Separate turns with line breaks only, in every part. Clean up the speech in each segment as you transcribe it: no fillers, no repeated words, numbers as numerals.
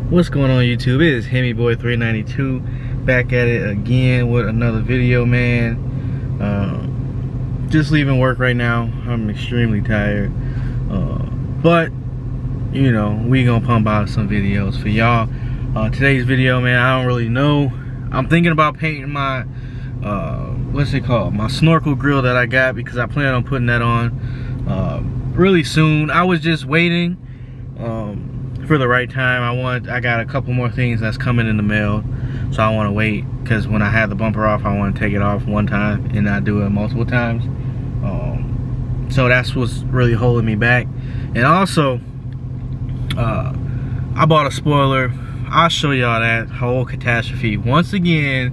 What's going on YouTube? It is HemiBoy392 back at it again with another video, man. Just leaving work right now. I'm extremely tired, but you know, we gonna pump out some videos for y'all. Today's video, man, I don't really know. I'm thinking about painting my what's it called, my snorkel grill that I got, because I plan on putting that on really soon. I was just waiting for the right time. I got a couple more things that's coming in the mail, so I want to wait, because when I had the bumper off, I want to take it off one time and not do it multiple times. So that's what's really holding me back. And also I bought a spoiler. I'll show y'all that whole catastrophe once again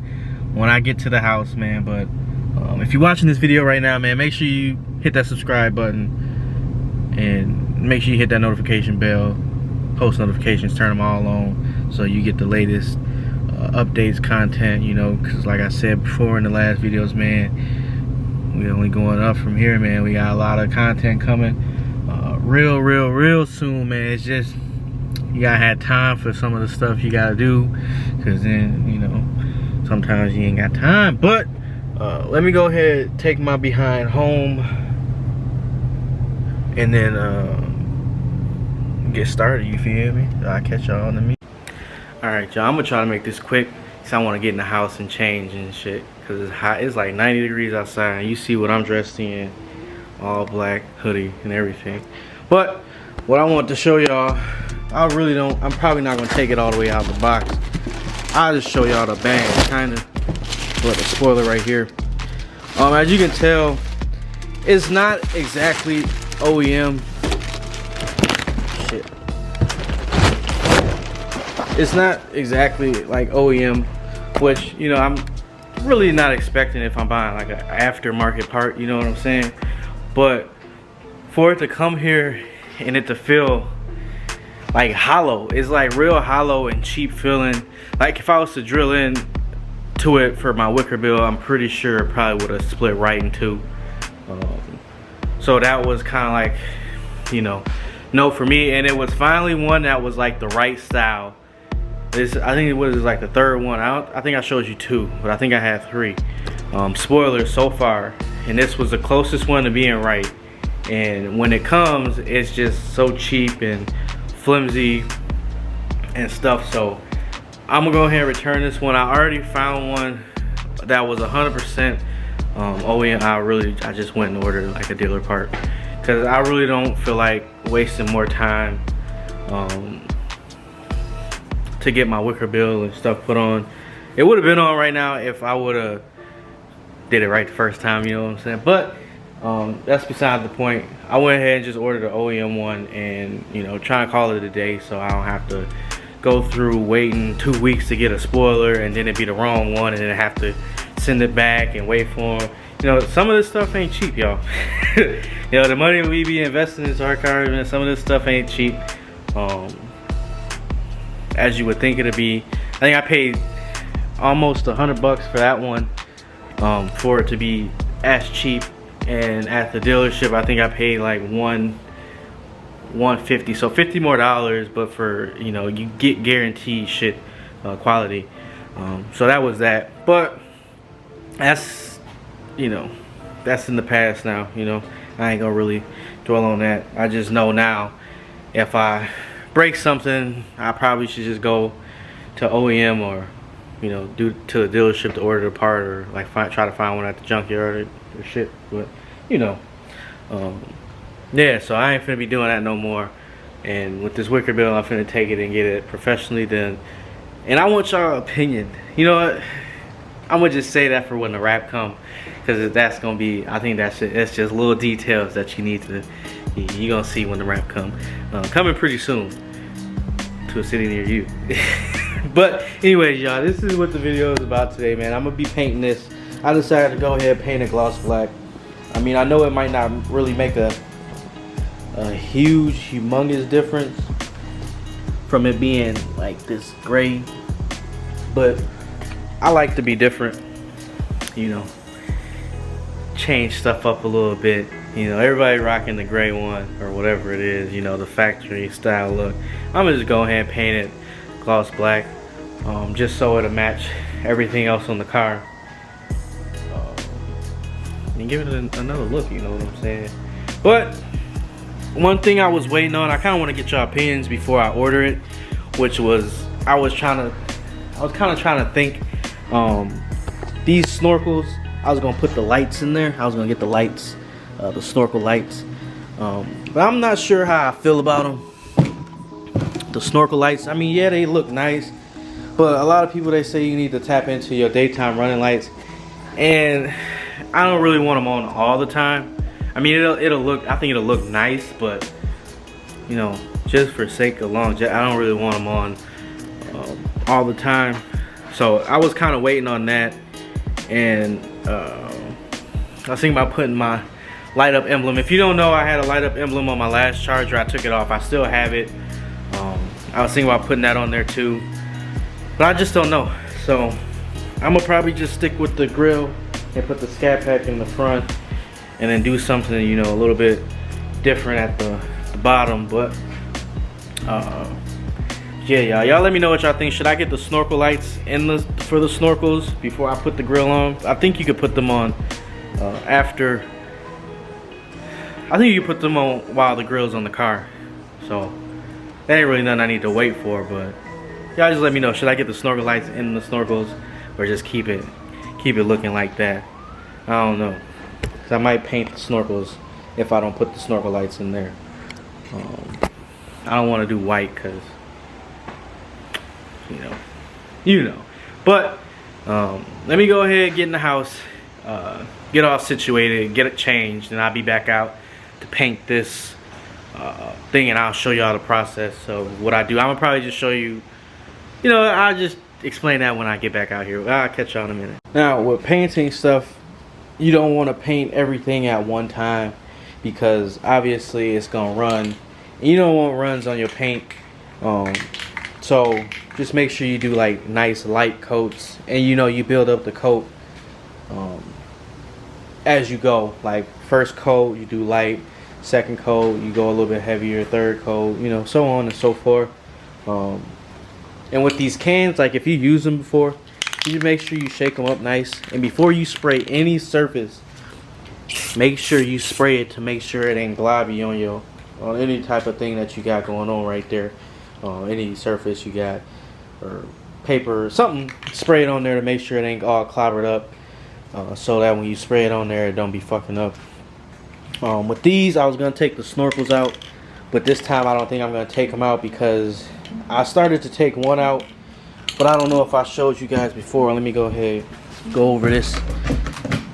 when I get to the house, man. But if you're watching this video right now, man, make sure you hit that subscribe button and make sure you hit that notification bell. Post notifications, turn them all on so you get the latest updates, content, you know, because like I said before in the last videos, man, we only going up from here, man. We got a lot of content coming real soon, man. It's just you gotta have time for some of the stuff you gotta do, because then, you know, sometimes you ain't got time. But let me go ahead, take my behind home, and then get started, you feel me? I'll catch y'all in the meet. Alright, y'all, I'm gonna try to make this quick, because I want to get in the house and change and shit, because it's hot. It's like 90 degrees outside, and you see what I'm dressed in, all black, hoodie and everything. But what I want to show y'all, I'm probably not gonna take it all the way out of the box. I'll just show y'all the bang, kind of. But the spoiler right here, as you can tell, it's not exactly OEM. It's not exactly like OEM, which, you know, I'm really not expecting if I'm buying like an aftermarket part, you know what I'm saying? But for it to come here and it to feel like hollow, it's like real hollow and cheap feeling. Like if I was to drill in to it for my wicker bill, I'm pretty sure it probably would have split right in two. So that was kind of like, you know, no for me. And it was finally one that was like the right style. I think it was like the third one. I think I showed you two, but I think I had three spoilers so far, and this was the closest one to being right. And when it comes, it's just so cheap and flimsy and stuff. So I'm gonna go ahead and return this one. I already found one that was 100% OEM. I just went and ordered like a dealer part, because I really don't feel like wasting more time to get my wicker bill and stuff put on. It would have been on right now if I would have did it right the first time, you know what I'm saying? But that's beside the point. I went ahead and just ordered an OEM one, and, you know, trying to call it a day so I don't have to go through waiting 2 weeks to get a spoiler, and then it'd be the wrong one, and then I have to send it back and wait for them. You know, some of this stuff ain't cheap, y'all. You know, the money we be investing in this art card, and some of this stuff ain't cheap. As you would think it'd be. I think I paid almost $100 for that one, for it to be as cheap. And at the dealership, I think I paid like $150, so $50 more, but for, you know, you get guaranteed shit quality. So that was that. But that's, you know, that's in the past now. You know, I ain't gonna really dwell on that. I just know now, if I break something, I probably should just go to OEM, or, you know, do to the dealership to order the part, or like try to find one at the junkyard or shit. But, you know, yeah, so I ain't finna be doing that no more. And with this wicker bill, I'm finna take it and get it professionally done. And I want y'all opinion. You know what, I'm gonna just say that for when the wrap come, because that's gonna be, I think that's just little details that you need to, you gonna see when the wrap come. Coming pretty soon to a city near you. But anyways, y'all, this is what the video is about today, man. I'm gonna be painting this. I decided to go ahead and paint it gloss black. I mean, I know it might not really make a huge, humongous difference from it being like this gray, but I like to be different, you know, change stuff up a little bit. You know, everybody rocking the gray one or whatever it is, you know, the factory style look. I'm gonna just go ahead and paint it gloss black, just so it'll match everything else on the car. And give it another look, you know what I'm saying? But one thing I was waiting on, I kind of want to get your opinions before I order it, which was I was kind of trying to think, these snorkels, I was gonna put the lights in there. I was gonna get the lights, the snorkel lights, but I'm not sure how I feel about them. The snorkel lights, I mean, yeah, they look nice, but a lot of people, they say you need to tap into your daytime running lights, and I don't really want them on all the time. I mean, it'll look, I think it'll look nice, but you know, just for sake of longevity, I don't really want them on all the time. So I was kind of waiting on that, and I was thinking about putting my light up emblem. If you don't know, I had a light up emblem on my last Charger. I took it off. I still have it. I was thinking about putting that on there too, but I just don't know. So I'm gonna probably just stick with the Grille and put the Scatpack in the front, and then do something, you know, a little bit different at the bottom. But yeah, y'all let me know what y'all think. Should I get the snorkel lights for the snorkels before I put the Grille on? I think you could put them on after. I think you can put them on while the Grille's on the car. So that ain't really nothing I need to wait for. But y'all just let me know. Should I get the snorkel lights in the snorkels, or just keep it looking like that? I don't know. Cause I might paint the snorkels if I don't put the snorkel lights in there. I don't want to do white, cause you know. But let me go ahead, get in the house, get all situated, get it changed, and I'll be back out to paint this thing, and I'll show y'all the process. So what I do, I'm gonna probably just show you. You know, I'll just explain that when I get back out here. I'll catch y'all in a minute. Now, with painting stuff, you don't want to paint everything at one time, because obviously it's gonna run, and you don't want runs on your paint. So just make sure you do like nice light coats, and you know, you build up the coat as you go. Like first coat you do light, second coat you go a little bit heavier, third coat, you know, so on and so forth. And with these cans, like if you use them before, you make sure you shake them up nice, and before you spray any surface, make sure you spray it to make sure it ain't globby on any type of thing that you got going on right there. Any surface you got, or paper or something, spray it on there to make sure it ain't all clobbered up, so that when you spray it on there, it don't be fucking up. With these, I was gonna take the snorkels out, but this time I don't think I'm gonna take them out, because I started to take one out, but I don't know if I showed you guys before. Let me go ahead, go over this.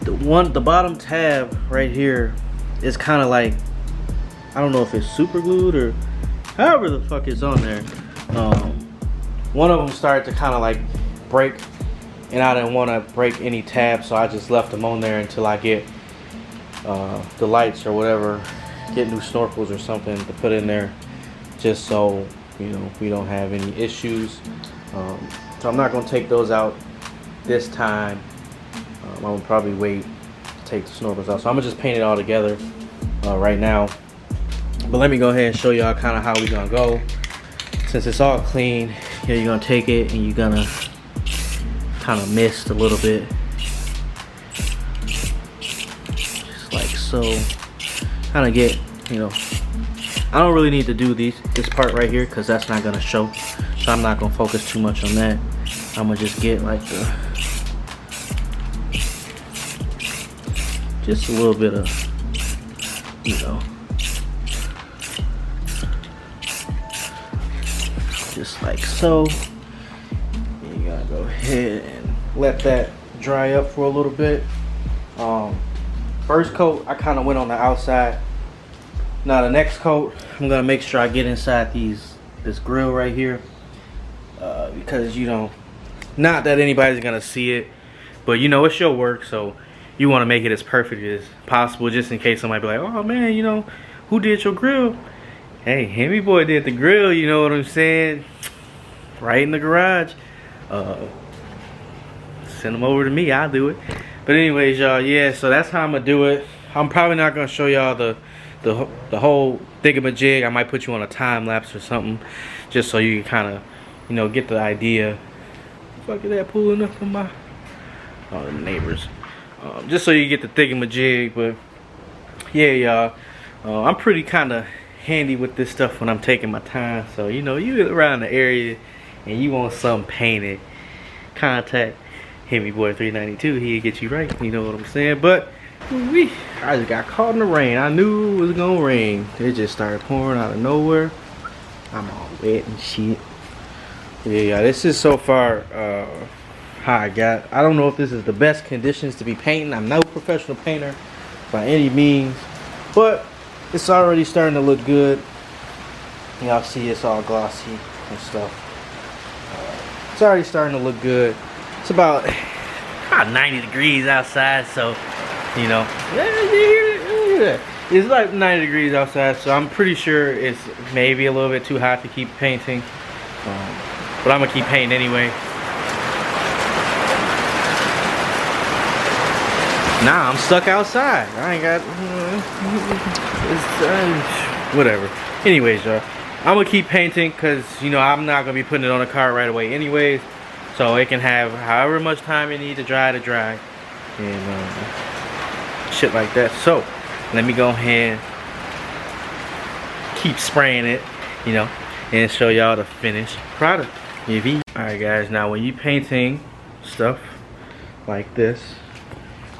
The bottom tab right here is kind of like, I don't know if it's super glued or however the fuck it's on there. One of them started to kind of like break, and I didn't want to break any tabs, so I just left them on there until I get the lights or whatever, get new snorkels or something to put in there, just so, you know, we don't have any issues. So I'm not going to take those out this time. I'm going to probably wait to take the snorkels out. So I'm going to just paint it all together right now. But let me go ahead and show y'all kind of how we're going to go. Since it's all clean, here you're going to take it and you're going to kind of mist a little bit. Just like so. Kind of get, you know, I don't really need to do this part right here, because that's not going to show. So I'm not going to focus too much on that. I'm going to just get like just a little bit of, you know, just like so. You gotta go ahead and let that dry up for a little bit. First coat, I kind of went on the outside. Now the next coat, I'm gonna make sure I get inside this Grille right here, because, you know, not that anybody's gonna see it, but you know, it's your work, so you want to make it as perfect as possible, just in case somebody be like, oh man, you know, who did your Grille? Hey, Hemi boy did the Grille, you know what I'm saying? Right in the garage. Send them over to me, I'll do it. But anyways, y'all, yeah, so that's how I'm gonna do it. I'm probably not gonna show y'all the whole thingamajig. I might put you on a time lapse or something, just so you can kind of you know, get the idea. Fuck is that pulling up on my the neighbors? Just so you get the thingamajig. But yeah, y'all, I'm pretty kind of handy with this stuff when I'm taking my time. So you know, you around the area and you want something painted, contact Hemi Boy 392. He'll get you right. You know what I'm saying? But I just got caught in the rain. I knew it was gonna rain. It just started pouring out of nowhere. I'm all wet and shit. Yeah, this is so far how I got. I don't know if this is the best conditions to be painting. I'm no professional painter by any means, but it's already starting to look good. Y'all see it's all glossy and stuff. It's already starting to look good. It's about 90 degrees outside, so you know, it's like 90 degrees outside, so I'm pretty sure it's maybe a little bit too hot to keep painting, but I'm gonna keep painting anyway. Nah, I'm stuck outside. I ain't got whatever. Anyways, y'all, I'm gonna keep painting because you know I'm not gonna be putting it on the car right away anyways, so it can have however much time it needs to dry and shit like that. So let me go ahead, keep spraying it, you know, and show y'all the finished product. Alright guys, now when you painting stuff like this,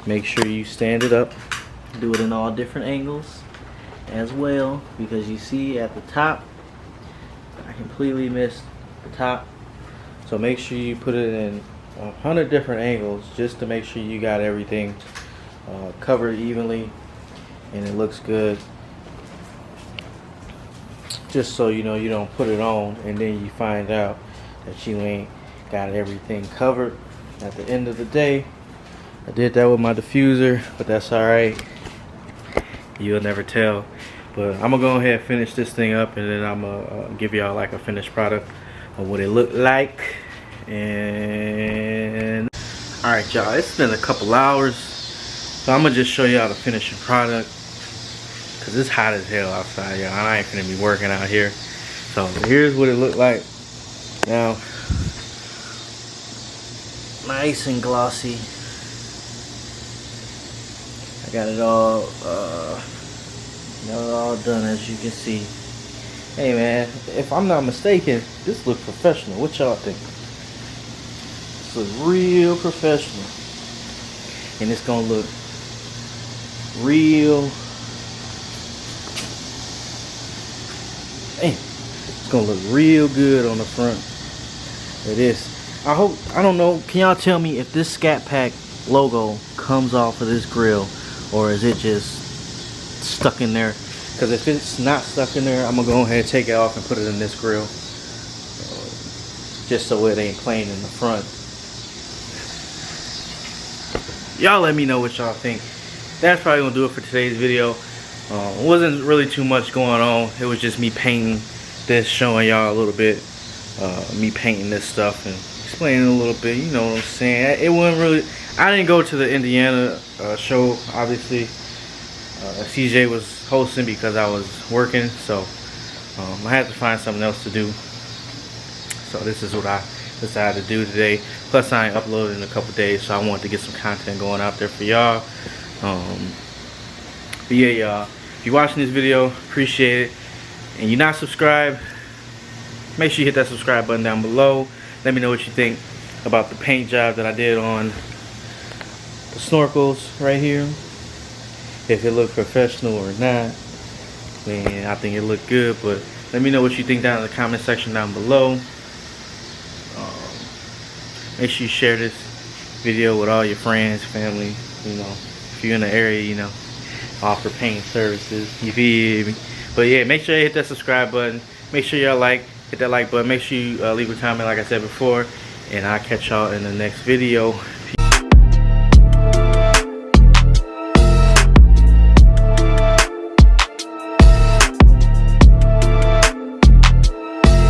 make sure you stand it up. Do it in all different angles as well, because you see at the top I completely missed the top. So make sure you put it in 100 different angles just to make sure you got everything covered evenly and it looks good, just so you know you don't put it on and then you find out that you ain't got everything covered at the end of the day. I did that with my diffuser, but that's alright, you'll never tell. But I'm gonna go ahead and finish this thing up, and then I'm gonna give y'all like a finished product of what it looked like. And alright y'all, it's been a couple hours, so I'm gonna just show y'all the finishing product because it's hot as hell outside, y'all. I ain't gonna be working out here. So here's what it looked like. Now, nice and glossy. I got it all done, as you can see. Hey man, if I'm not mistaken, this looks professional. What y'all think? This looks real professional, and it's gonna look real. It's gonna look real good on the front of this. I don't know, can y'all tell me if this Scatpack logo comes off of this grill, or is it just stuck in there? Because if it's not stuck in there, I'm gonna go ahead and take it off and put it in this grill, just so it ain't plain in the front. Y'all let me know what y'all think. That's probably gonna do it for today's video. It wasn't really too much going on. It was just me painting this, showing y'all a little bit me painting this stuff and explaining a little bit, you know what I'm saying. It wasn't really, I didn't go to the Indiana show, obviously. CJ was hosting because I was working, so I had to find something else to do. So this is what I decided to do today. Plus I ain't uploaded in a couple days, so I wanted to get some content going out there for y'all. But yeah, y'all, if you're watching this video, appreciate it. And you're not subscribed, make sure you hit that subscribe button down below. Let me know what you think about the paint job that I did on the snorkels right here. If it looked professional or not. Man, I think it looked good, but let me know what you think down in the comment section down below. Make sure you share this video with all your friends, family, you know, if you're in the area, you know, offer paint services, you feel me? But yeah, make sure you hit that subscribe button. Make sure y'all hit that like button. Make sure you leave a comment like I said before, and I'll catch y'all in the next video.